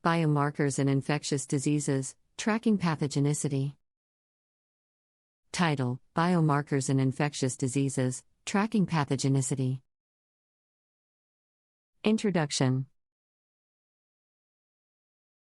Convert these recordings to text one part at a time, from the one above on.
Biomarkers in Infectious Diseases, Tracking Pathogenicity. Title: Biomarkers in Infectious Diseases, Tracking Pathogenicity. Introduction.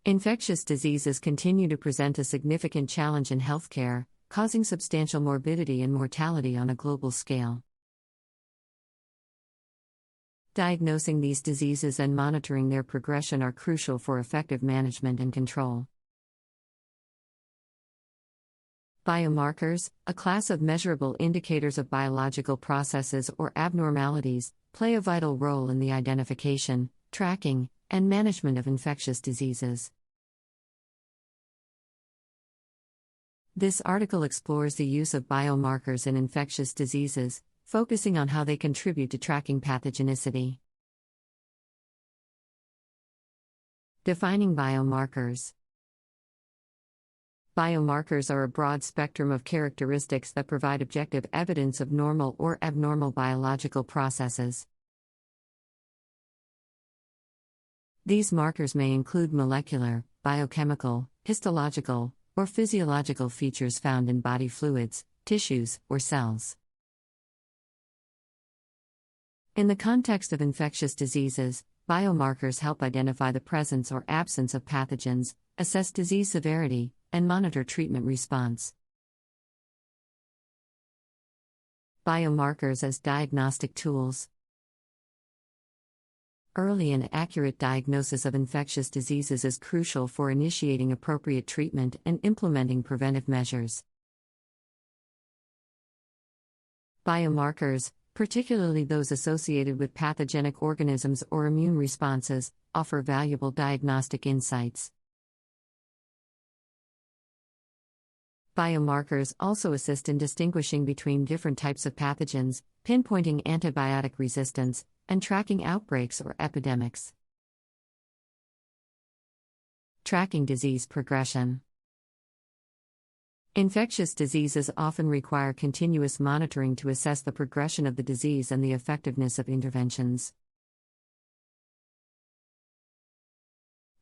Infectious diseases continue to present a significant challenge in healthcare, causing substantial morbidity and mortality on a global scale. Diagnosing these diseases and monitoring their progression are crucial for effective management and control. Biomarkers, a class of measurable indicators of biological processes or abnormalities, play a vital role in the identification, tracking, and management of infectious diseases. This article explores the use of biomarkers in infectious diseases, focusing on how they contribute to tracking pathogenicity. Defining biomarkers. Biomarkers are a broad spectrum of characteristics that provide objective evidence of normal or abnormal biological processes. These markers may include molecular, biochemical, histological, or physiological features found in body fluids, tissues, or cells. In the context of infectious diseases, biomarkers help identify the presence or absence of pathogens, assess disease severity, and monitor treatment response. Biomarkers as diagnostic tools. Early and accurate diagnosis of infectious diseases is crucial for initiating appropriate treatment and implementing preventive measures. Biomarkers, particularly those associated with pathogenic organisms or immune responses, offer valuable diagnostic insights. Biomarkers also assist in distinguishing between different types of pathogens, pinpointing antibiotic resistance, and tracking outbreaks or epidemics. Tracking disease progression. Infectious diseases often require continuous monitoring to assess the progression of the disease and the effectiveness of interventions.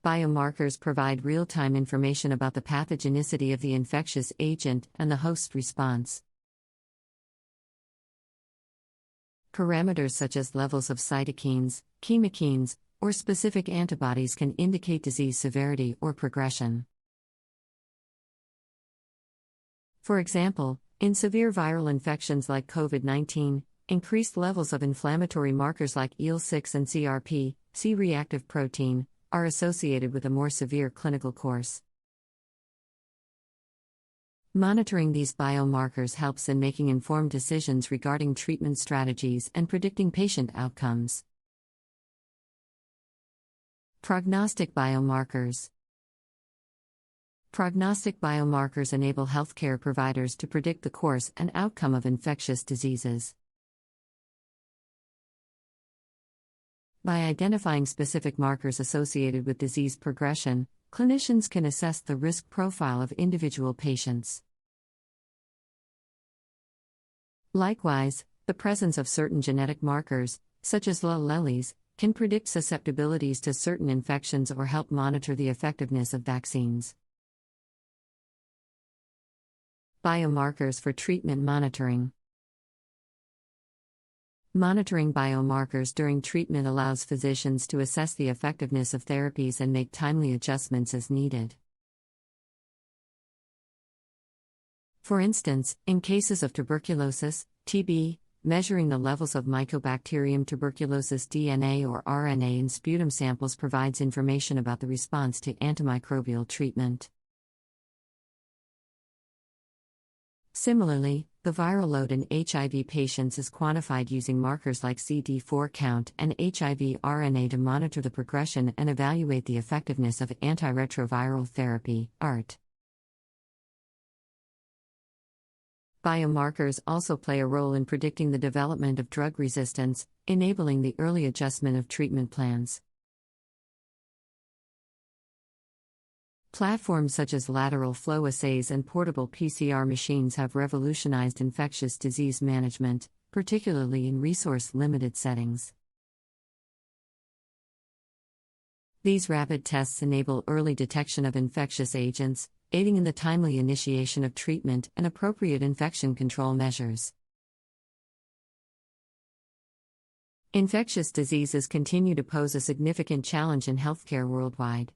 Biomarkers provide real-time information about the pathogenicity of the infectious agent and the host response. Parameters such as levels of cytokines, chemokines, or specific antibodies can indicate disease severity or progression. For example, in severe viral infections like COVID-19, increased levels of inflammatory markers like IL-6 and CRP, C-reactive protein, are associated with a more severe clinical course. Monitoring these biomarkers helps in making informed decisions regarding treatment strategies and predicting patient outcomes. Prognostic biomarkers. Prognostic biomarkers enable healthcare providers to predict the course and outcome of infectious diseases. By identifying specific markers associated with disease progression, clinicians can assess the risk profile of individual patients. Likewise, the presence of certain genetic markers, such as alleles, can predict susceptibilities to certain infections or help monitor the effectiveness of vaccines. Biomarkers for treatment monitoring. Monitoring biomarkers during treatment allows physicians to assess the effectiveness of therapies and make timely adjustments as needed. For instance, in cases of tuberculosis, TB, measuring the levels of Mycobacterium tuberculosis DNA or RNA in sputum samples provides information about the response to antimicrobial treatment. Similarly, the viral load in HIV patients is quantified using markers like CD4 count and HIV RNA to monitor the progression and evaluate the effectiveness of antiretroviral therapy, ART. Biomarkers also play a role in predicting the development of drug resistance, enabling the early adjustment of treatment plans. Platforms such as lateral flow assays and portable PCR machines have revolutionized infectious disease management, particularly in resource-limited settings. These rapid tests enable early detection of infectious agents, aiding in the timely initiation of treatment and appropriate infection control measures. Infectious diseases continue to pose a significant challenge in healthcare worldwide.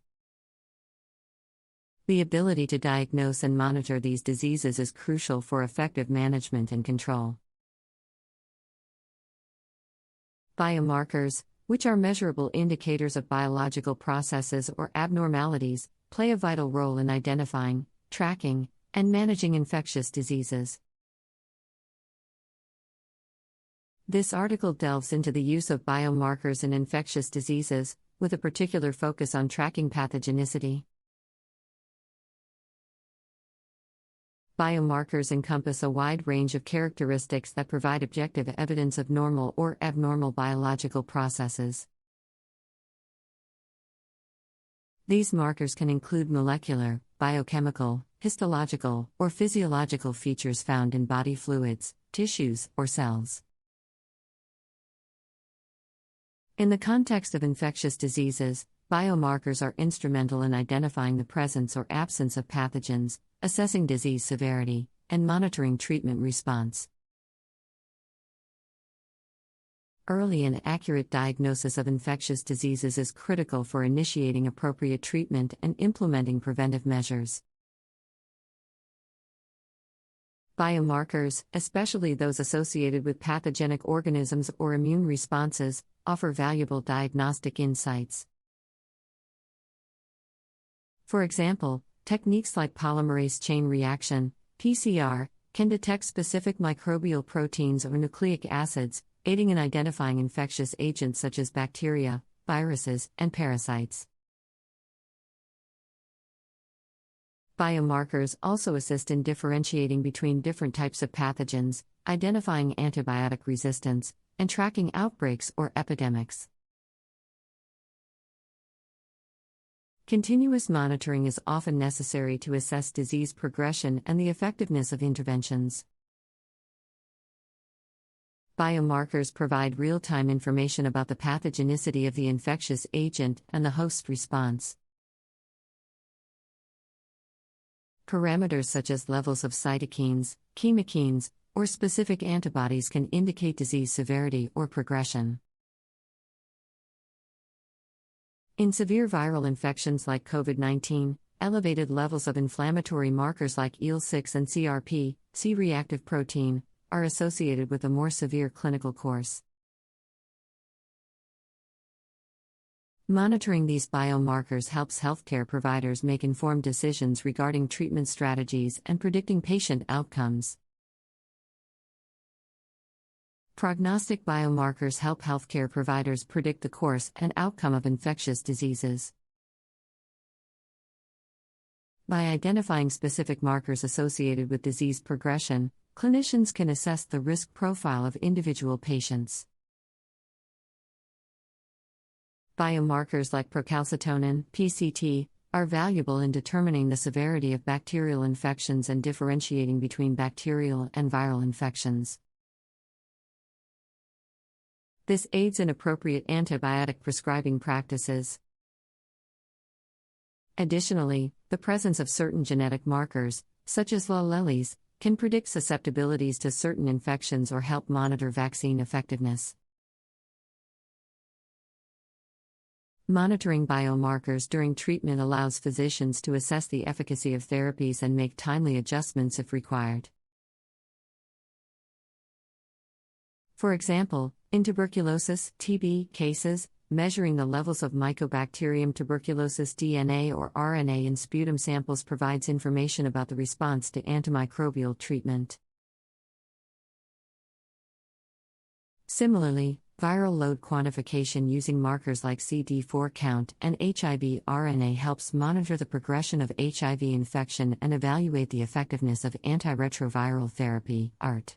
The ability to diagnose and monitor these diseases is crucial for effective management and control. Biomarkers, which are measurable indicators of biological processes or abnormalities, play a vital role in identifying, tracking, and managing infectious diseases. This article delves into the use of biomarkers in infectious diseases, with a particular focus on tracking pathogenicity. Biomarkers encompass a wide range of characteristics that provide objective evidence of normal or abnormal biological processes. These markers can include molecular, biochemical, histological, or physiological features found in body fluids, tissues, or cells. In the context of infectious diseases, biomarkers are instrumental in identifying the presence or absence of pathogens, assessing disease severity, and monitoring treatment response. Early and accurate diagnosis of infectious diseases is critical for initiating appropriate treatment and implementing preventive measures. Biomarkers, especially those associated with pathogenic organisms or immune responses, offer valuable diagnostic insights. For example, techniques like polymerase chain reaction, PCR, can detect specific microbial proteins or nucleic acids, aiding in identifying infectious agents such as bacteria, viruses, and parasites. Biomarkers also assist in differentiating between different types of pathogens, identifying antibiotic resistance, and tracking outbreaks or epidemics. Continuous monitoring is often necessary to assess disease progression and the effectiveness of interventions. Biomarkers provide real-time information about the pathogenicity of the infectious agent and the host response. Parameters such as levels of cytokines, chemokines, or specific antibodies can indicate disease severity or progression. In severe viral infections like COVID-19, elevated levels of inflammatory markers like IL-6 and CRP, C-reactive protein, are associated with a more severe clinical course. Monitoring these biomarkers helps healthcare providers make informed decisions regarding treatment strategies and predicting patient outcomes. Prognostic biomarkers help healthcare providers predict the course and outcome of infectious diseases. By identifying specific markers associated with disease progression, clinicians can assess the risk profile of individual patients. Biomarkers like procalcitonin, PCT, are valuable in determining the severity of bacterial infections and differentiating between bacterial and viral infections. This aids in appropriate antibiotic prescribing practices. Additionally, the presence of certain genetic markers, such as alleles, can predict susceptibilities to certain infections or help monitor vaccine effectiveness. Monitoring biomarkers during treatment allows physicians to assess the efficacy of therapies and make timely adjustments if required. For example, in tuberculosis (TB) cases, measuring the levels of Mycobacterium tuberculosis DNA or RNA in sputum samples provides information about the response to antimicrobial treatment. Similarly, viral load quantification using markers like CD4 count and HIV RNA helps monitor the progression of HIV infection and evaluate the effectiveness of antiretroviral therapy (ART).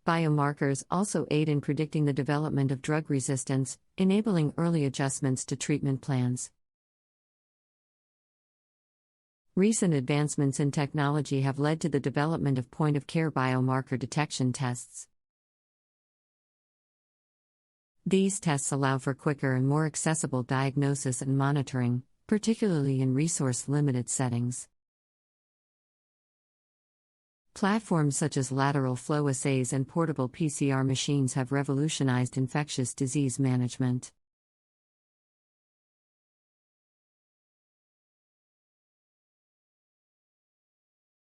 Biomarkers also aid in predicting the development of drug resistance, enabling early adjustments to treatment plans. Recent advancements in technology have led to the development of point-of-care biomarker detection tests. These tests allow for quicker and more accessible diagnosis and monitoring, particularly in resource-limited settings. Platforms such as lateral flow assays and portable PCR machines have revolutionized infectious disease management.